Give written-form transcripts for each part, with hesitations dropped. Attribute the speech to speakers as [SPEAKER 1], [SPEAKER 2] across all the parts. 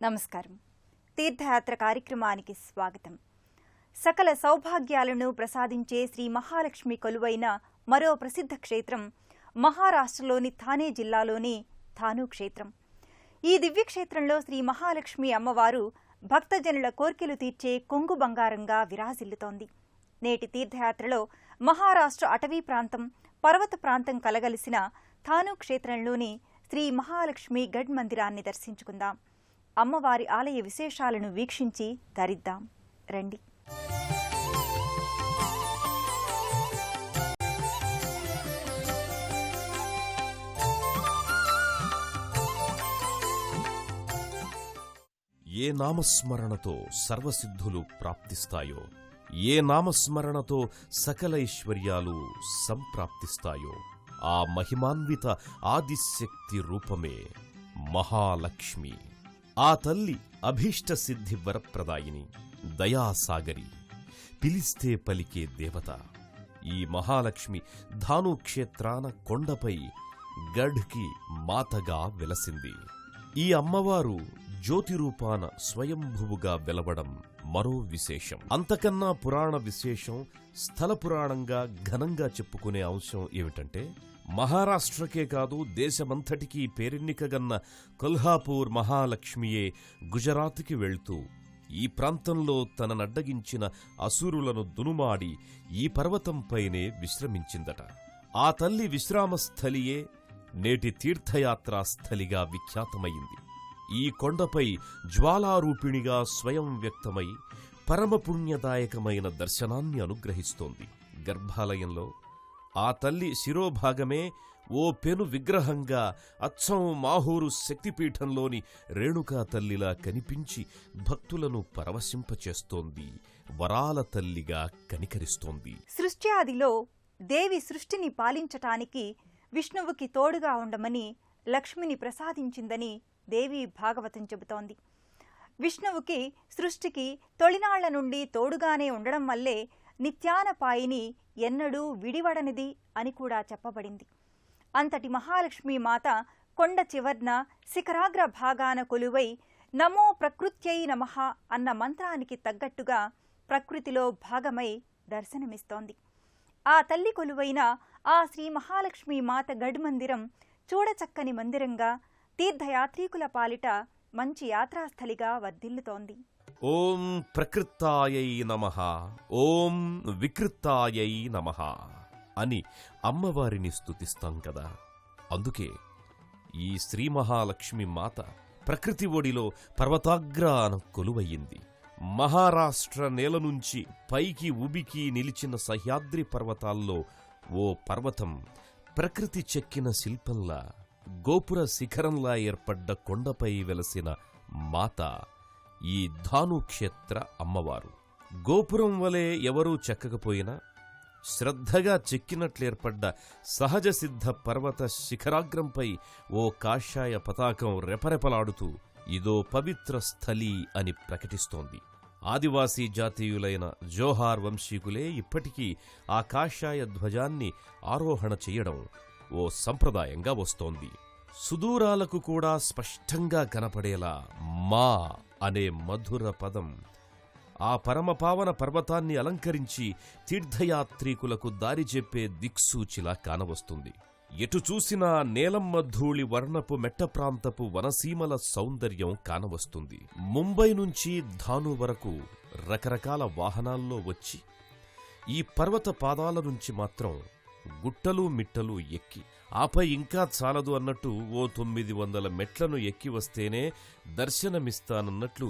[SPEAKER 1] నమస్కారం. తీర్థయాత్ర కార్యక్రమానికి స్వాగతం. సకల సౌభాగ్యాలను ప్రసాదించే శ్రీ మహాలక్ష్మి కొలువైన మరో ప్రసిద్ధ క్షేత్రం మహారాష్ట్రలోని థానే జిల్లాలోని థాను క్షేత్రం. ఈ దివ్యక్షేత్రంలో శ్రీ మహాలక్ష్మి అమ్మవారు భక్తజనుల కోర్కెలు తీర్చే కొంగు బంగారంగా విరాజిల్లుతోంది. నేటి తీర్థయాత్రలో మహారాష్ట్ర అటవీ ప్రాంతం, పర్వత ప్రాంతం కలగలిసిన థాను క్షేత్రంలోని శ్రీ మహాలక్ష్మి గఢ్ మందిరాన్ని దర్శించుకుందాం. అమ్మవారి ఆలయ విశేషాలను వీక్షించి తరిద్దాం రండి.
[SPEAKER 2] ఏ నామస్మరణతో సర్వసిద్ధులు ప్రాప్తిస్తాయో, ఏ నామస్మరణతో సకల ఐశ్వర్యాలు సంప్రాప్తిస్తాయో ఆ మహిమాన్విత ఆదిశక్తి రూపమే మహాలక్ష్మి. ఆ తల్లి అభీష్ట సిద్ధి వరప్రదాయిని, దయాసాగరి, పిలిస్తే పలికే దేవత. ఈ మహాలక్ష్మి థాను క్షేత్రాన కొండపై గఢ్కి మాతగా వెలసింది. ఈ అమ్మవారు జ్యోతిరూపాన స్వయంభువుగా వెలవడం మరో విశేషం. అంతకన్నా పురాణ విశేషం, స్థల పురాణంగా ఘనంగా చెప్పుకునే అంశం ఏమిటంటే, మహారాష్ట్రకే కాదు దేశమంతటికీ పేరెన్నికగన్న కొల్హాపూర్ మహాలక్ష్మియే గుజరాత్కి వెళ్తూ ఈ ప్రాంతంలో తననడ్డగించిన అసురులను దునుమాడి ఈ పర్వతంపైనే విశ్రమించిందట. ఆ తల్లి విశ్రామస్థలియే నేటి తీర్థయాత్రాస్థలిగా విఖ్యాతమైంది. ఈ కొండపై జ్వాలారూపిణిగా స్వయం వ్యక్తమై పరమపుణ్యదాయకమైన దర్శనాన్ని అనుగ్రహిస్తోంది. గర్భాలయంలో ఆ తల్లి శిరోభాగమే ఓ పెను విగ్రహంగా అచ్చం మాహూరు శక్తిపీఠంలోని రేణుకా తల్లిలా కనిపించి భక్తులను పరవశింపచేస్తోంది. వరాల తల్లిగా కనికరిస్తోంది.
[SPEAKER 1] సృష్ట్యాదిలో దేవి సృష్టిని పాలించటానికి విష్ణువుకి తోడుగా ఉండమని లక్ష్మిని ప్రసాదించిందని దేవి భాగవతం చెబుతోంది. విష్ణువుకి సృష్టికి తొలినాళ్ల నుండి తోడుగానే ఉండడం వల్లే నిత్యానపాయిని ఎన్నడూ విడివడనిది అని కూడా చెప్పబడింది. అంతటి మహాలక్ష్మి మాత కొండ చివర్న శిఖరాగ్ర భాగాన కొలువై నమో ప్రకృత్యై నమః అన్న మంత్రానికి తగ్గట్టుగా ప్రకృతిలో భాగమై దర్శనమిస్తోంది. ఆ తల్లి కొలువైన ఆ శ్రీ మహాలక్ష్మి మాత గఢ్ మందిరం చూడచక్కని మందిరంగా తీర్థయాత్రీకుల పాలిట మంచి యాత్రాస్థలిగా వర్ధిల్లుతోంది.
[SPEAKER 2] ఓం ప్రకృతాయై నమః, ఓం వికృతాయై నమః అని అమ్మవారిని స్తుతిస్తాం కదా. అందుకే ఈ శ్రీ మహాలక్ష్మి మాత ప్రకృతి ఒడిలో పర్వతాగ్రాన కొలువయ్యింది. మహారాష్ట్ర నేల నుంచి పైకి ఉబికి నిలిచిన సహ్యాద్రి పర్వతాల్లో ఓ పర్వతం ప్రకృతి చెక్కిన శిల్పంలా, గోపుర శిఖరంలా ఏర్పడ్డ కొండపై వెలసిన మాత ఈ థాను క్షేత్ర అమ్మవారు. గోపురం వలె ఎవరూ చెక్కకపోయినా శ్రద్ధగా చెక్కినట్లేర్పడ్డ సహజ సిద్ధ పర్వత శిఖరాగ్రంపై ఓ కాషాయ పతాకం రెపరెపలాడుతూ ఇదో పవిత్ర స్థలి అని ప్రకటిస్తోంది. ఆదివాసీ జాతీయులైన జోహార్ వంశీకులే ఇప్పటికీ ఆ కాషాయ ధ్వజాన్ని ఆరోహణ చెయ్యడం ఓ సంప్రదాయంగా వస్తోంది. సుదూరాలకు కూడా స్పష్టంగా కనపడేలా మా అనే మధుర పదం ఆ పరమపావన పర్వతాన్ని అలంకరించి తీర్థయాత్రీకులకు దారి చెప్పే దిక్సూచిలా కానవస్తుంది. ఎటు చూసినా నేలమ్మ ధూళి వర్ణపు మెట్ట ప్రాంతపు వనసీమల సౌందర్యం కానవస్తుంది. ముంబై నుంచి థాను వరకు రకరకాల వాహనాల్లో వచ్చి ఈ పర్వత పాదాల నుంచి మాత్రం గుట్టలు మిట్టలు ఎక్కి, ఆపై ఇంకా చాలదు అన్నట్టు ఓ 900 మెట్లను ఎక్కి వస్తేనే దర్శనమిస్తానన్నట్లు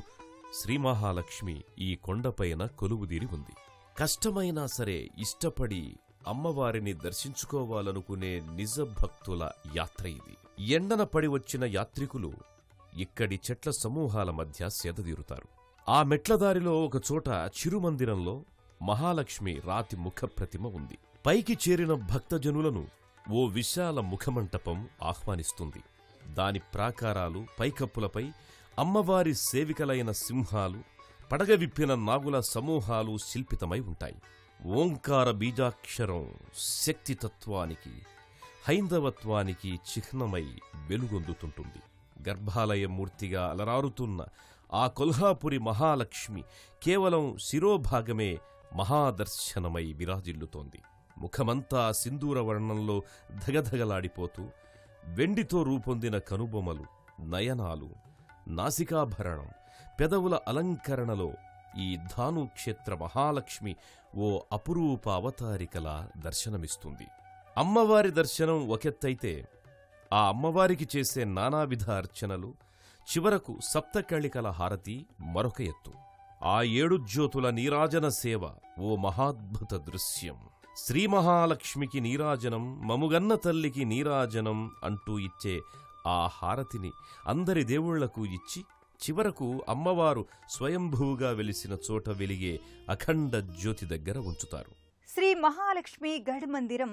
[SPEAKER 2] శ్రీమహాలక్ష్మి ఈ కొండపైన కొలువుదీరి ఉంది. కష్టమైనా సరే ఇష్టపడి అమ్మవారిని దర్శించుకోవాలనుకునే నిజ భక్తుల యాత్ర ఇది. ఎండన పడి వచ్చిన యాత్రికులు ఇక్కడి చెట్ల సమూహాల మధ్య సేదదీరుతారు. ఆ మెట్లదారిలో ఒకచోట చిరుమందిరంలో మహాలక్ష్మి రాతి ముఖప్రతిమ ఉంది. పైకి చేరిన భక్తజనులను ఓ విశాల ముఖమంటపం ఆహ్వానిస్తుంది. దాని ప్రాకారాలు, పైకప్పులపై అమ్మవారి సేవికలైన సింహాలు, పడగవిప్పిన నాగుల సమూహాలు శిల్పితమై ఉంటాయి. ఓంకార బీజాక్షరం శక్తితత్వానికి, హైందవత్వానికి చిహ్నమై వెలుగొందుతుంటుంది. గర్భాలయమూర్తిగా అలరారుతున్న ఆ కొల్హాపురి మహాలక్ష్మి కేవలం శిరోభాగమే మహాదర్శనమై విరాజిల్లుతోంది. ముఖమంతా సింధూర వర్ణంలో ధగధగలాడిపోతూ వెండితో రూపొందిన కనుబొమలు, నయనాలు, నాసికాభరణం, పెదవుల అలంకరణలో ఈ ధానుక్షేత్ర మహాలక్ష్మి ఓ అపురూప అవతారికలా దర్శనమిస్తుంది. అమ్మవారి దర్శనం ఒకెత్తైతే ఆ అమ్మవారికి చేసే నానావిధ అర్చనలు, చివరకు సప్తకళికల హారతి మరొక ఎత్తు. ఆ 7 జ్యోతుల నీరాజన సేవ ఓ మహాద్భుత దృశ్యం. శ్రీ మహాలక్ష్మికి నీరాజనం, మముగన్న తల్లికి నీరాజనం అంటూ ఇచ్చే ఆ హారతిని అందరి దేవుళ్లకు ఇచ్చి చివరకు అమ్మవారు స్వయంభూగా వెలిసిన చోట వెలిగే అఖండ జ్యోతి దగ్గర ఉంచుతారు.
[SPEAKER 1] శ్రీ మహాలక్ష్మి గఢ్ మందిరం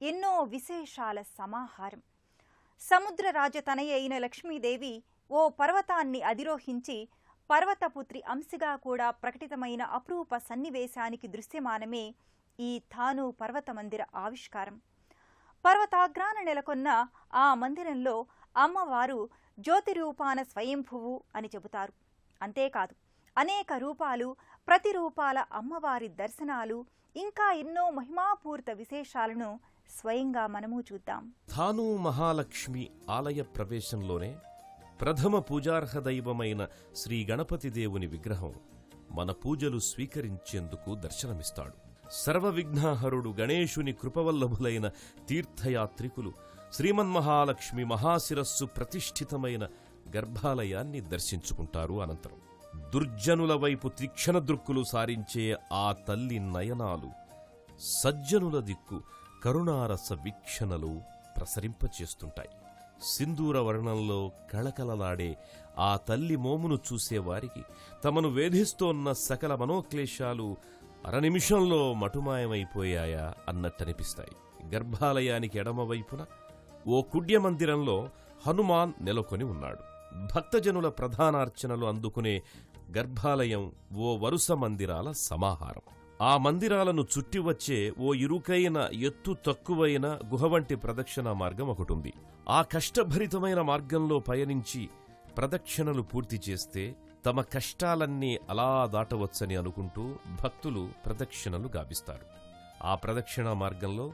[SPEAKER 1] ఎన్నో విశేషాల సమాహారం. సముద్ర రాజతనయ అయిన లక్ష్మీదేవి ఓ పర్వతాన్ని అధిరోహించి పర్వతపుత్రి అంశగా కూడా ప్రకటితమైన అపురూప సన్నివేశానికి దృశ్యమానమే ఈ థాను పర్వత మందిర ఆవిష్కారం. పర్వతాగ్రాన నెలకొన్న ఆ మందిరంలో అమ్మవారు జ్యోతిరూపాన స్వయంభువు అని చెబుతారు. అంతేకాదు, అనేక రూపాలు, ప్రతి రూపాల అమ్మవారి దర్శనాలు, ఇంకా ఎన్నో మహిమాపూరిత విశేషాలను స్వయంగా మనము చూద్దాం.
[SPEAKER 2] థాను మహాలక్ష్మి ఆలయ ప్రవేశంలోనే ప్రథమ పూజార్హ దైవమైన శ్రీ గణపతి దేవుని విగ్రహం మన పూజలు స్వీకరించేందుకు దర్శనమిస్తాడు. సర్వవిఘ్నహరుడు గణేశుని కృపవల్లభులైన తీర్థయాత్రికులు శ్రీమన్మహాలక్ష్మి మహాశిరస్సు ప్రతిష్ఠితమైన గర్భాలయాన్ని దర్శించుకుంటారు. అనంతరం దుర్జనుల వైపు తీక్షణ దృక్కులు సారించే ఆ తల్లి నయనాలు సజ్జనుల దిక్కు కరుణారస వీక్షణలు ప్రసరింపచేస్తుంటాయి. సింధూర వర్ణంలో కళకళలాడే ఆ తల్లి మోమును చూసేవారికి తమను వేధిస్తోన్న సకల మనోక్లేశాలు అరనిమిషంలో మటుమాయమైపోయాయా అన్నట్టనిపిస్తాయి. గర్భాలయానికి ఎడమవైపున ఓ కుడ్య మందిరంలో హనుమాన్ నెలకొని ఉన్నాడు. భక్తజనుల ప్రధానార్చనలు అందుకునే గర్భాలయం ఓ వరుస మందిరాల సమాహారం. ఆ మందిరాలను చుట్టివచ్చే ఓ ఇరుకైన ఎత్తు తక్కువైన గుహవంటి ప్రదక్షిణా మార్గం ఒకటుంది. ఆ కష్టభరితమైన మార్గంలో పయనించి ప్రదక్షిణలు పూర్తి చేస్తే తమ కష్టాలన్నీ అలా దాటవచ్చని అనుకుంటూ భక్తులు ప్రదక్షిణలు గావిస్తారు. ఆ ప్రదక్షిణా మార్గంలో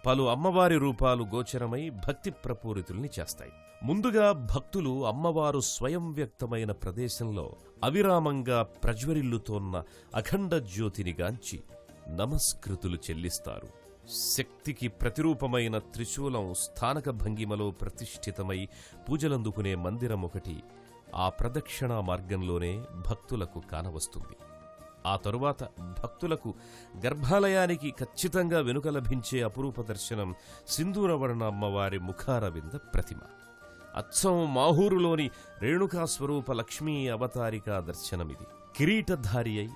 [SPEAKER 2] పలు అమ్మవారి రూపాలు గోచరమై భక్తి ప్రపూరితుల్ని చేస్తాయి. ముందుగా భక్తులు అమ్మవారు స్వయం వ్యక్తమైన ప్రదేశంలో అవిరామంగా ప్రజ్వరిల్లుతోన్న అఖండ జ్యోతినిగాంచి నమస్కృతులు చెల్లిస్తారు. శక్తికి ప్రతిరూపమైన త్రిశూలం స్థానక భంగిమలో ప్రతిష్ఠితమై పూజలందుకునే మందిరం ఒకటి ఆ ప్రదక్షిణా మార్గంలోనే భక్తులకు కానవస్తుంది. ఆ తరువాత భక్తులకు గర్భాలయానికి ఖచ్చితంగా వెనుక లభించే అపురూప దర్శనం సింధూరవర్ణ అమ్మవారి ముఖారవింద ప్రతిమ. అచ్చం మాహూరులోని రేణుకాస్వరూప లక్ష్మీ అవతారికా దర్శనమిది. కిరీటధారి అయి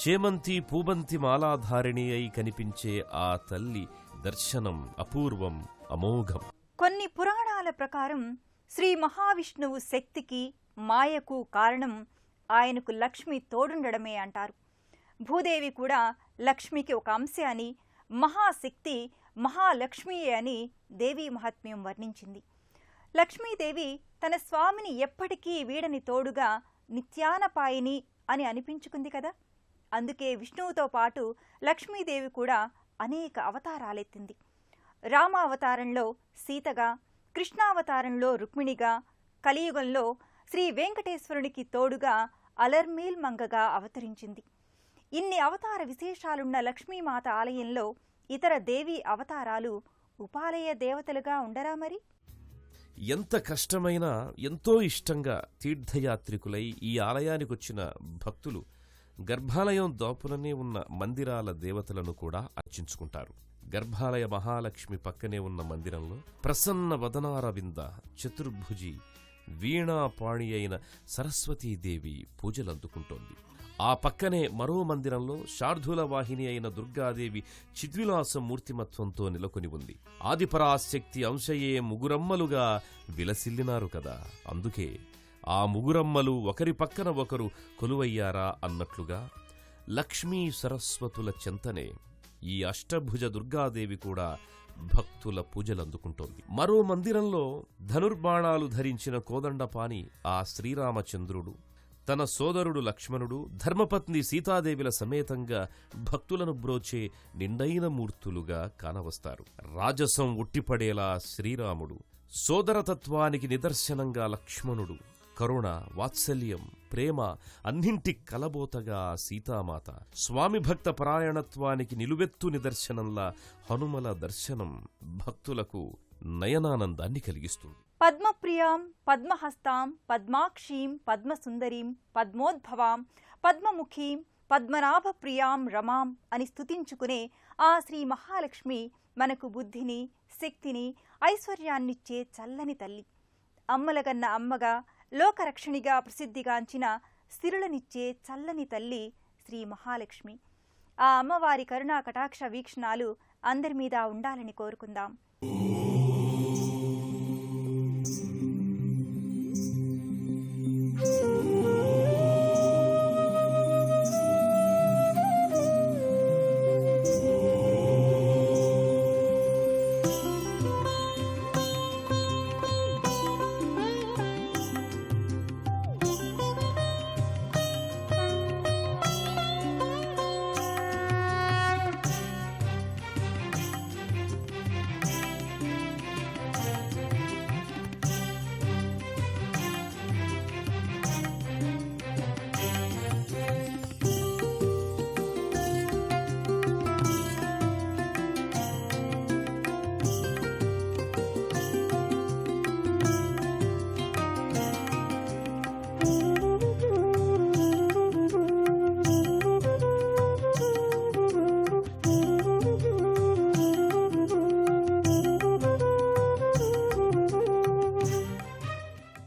[SPEAKER 2] చేమంతి పూబంతి మాలాధారిణి అయి కనిపించే ఆ తల్లి దర్శనం అపూర్వం, అమోఘం.
[SPEAKER 1] కొన్ని పురాణాల ప్రకారం శ్రీ మహావిష్ణువు శక్తికి, మాయకు కారణం ఆయనకు లక్ష్మి తోడుండడమే అంటారు. భూదేవి కూడా లక్ష్మికి ఒక అంశే అని, మహాశక్తి మహాలక్ష్మియే అని దేవీ మహాత్మ్యం వర్ణించింది. లక్ష్మీదేవి తన స్వామిని ఎప్పటికీ వీడని తోడుగా నిత్యానపాయిని అని అనిపించుకుంది కదా. అందుకే విష్ణువుతో పాటు లక్ష్మీదేవి కూడా అనేక అవతారాలెత్తింది. రామావతారంలో సీతగా, కృష్ణావతారంలో రుక్మిణిగా, కలియుగంలో శ్రీ వెంకటేశ్వరునికి తోడుగా అలర్మేల్ మంగగా అవతరించింది. ఇన్ని అవతార విశేషాలున్న లక్ష్మీమాత ఆలయంలో ఇతర దేవీ అవతారాలు ఉపాలయ దేవతలుగా ఉండరా మరి?
[SPEAKER 2] ఎంత కష్టమైనా ఎంతో ఇష్టంగా తీర్థయాత్రికులై ఈ ఆలయానికొచ్చిన భక్తులు గర్భాలయం దోపులనే ఉన్న మందిరాల దేవతలను కూడా అర్చించుకుంటారు. గర్భాలయ మహాలక్ష్మి పక్కనే ఉన్న మందిరంలో ప్రసన్న వదనారవింద చతుర్భుజి వీణాపాణి అయిన సరస్వతీదేవి పూజలందుకుంటోంది. ఆ పక్కనే మరో మందిరంలో శార్ధూల వాహిని అయిన దుర్గాదేవి చిద్విలాస మూర్తిమత్వంతో నెలకొని ఉంది. ఆదిపరాశక్తి అంశయే ముగురమ్మలుగా విలసిల్లినారు కదా. అందుకే ఆ ముగురమ్మలు ఒకరి పక్కన ఒకరు కొలువయ్యారా అన్నట్లుగా లక్ష్మీ సరస్వతుల చెంతనే ఈ అష్టభుజ దుర్గాదేవి కూడా భక్తుల పూజలందుకుంటోంది. మరో మందిరంలో ధనుర్బాణాలు ధరించిన కోదండపాణి ఆ శ్రీరామచంద్రుడు, తన సోదరుడు లక్ష్మణుడు, ధర్మపత్ని సీతాదేవిల సమేతంగా భక్తులను బ్రోచే నిండైన మూర్తులుగా కానవస్తారు. రాజసం ఉట్టిపడేలా శ్రీరాముడు, సోదరతత్వానికి నిదర్శనంగా లక్ష్మణుడు, కరుణ, వాత్సల్యం, ప్రేమ అన్నింటి కలబోతగా సీతామాత, స్వామి భక్త పరాయణత్వానికి నిలువెత్తు నిదర్శనంలా హనుమల దర్శనం భక్తులకు నయనానందాన్ని కలిగిస్తుంది.
[SPEAKER 1] పద్మప్రియాం పద్మహస్తాం పద్మాక్షీం పద్మసుందరీం పద్మోద్భవాం పద్మముఖీం పద్మనాభప్రియాం రమాం అని స్తుతించుకునే ఆ శ్రీ మహాలక్ష్మి మనకు బుద్ధిని, శక్తిని, ఐశ్వర్యాన్నిచ్చే చల్లని తల్లి. అమ్మలగన్న అమ్మగా, లోకరక్షణిగా ప్రసిద్ధిగాంచిన సిరులనిచ్చే చల్లని తల్లి శ్రీ మహాలక్ష్మి. ఆ అమ్మవారి కరుణా కటాక్ష వీక్షణాలు అందరి మీద ఉండాలని కోరుకుందాం.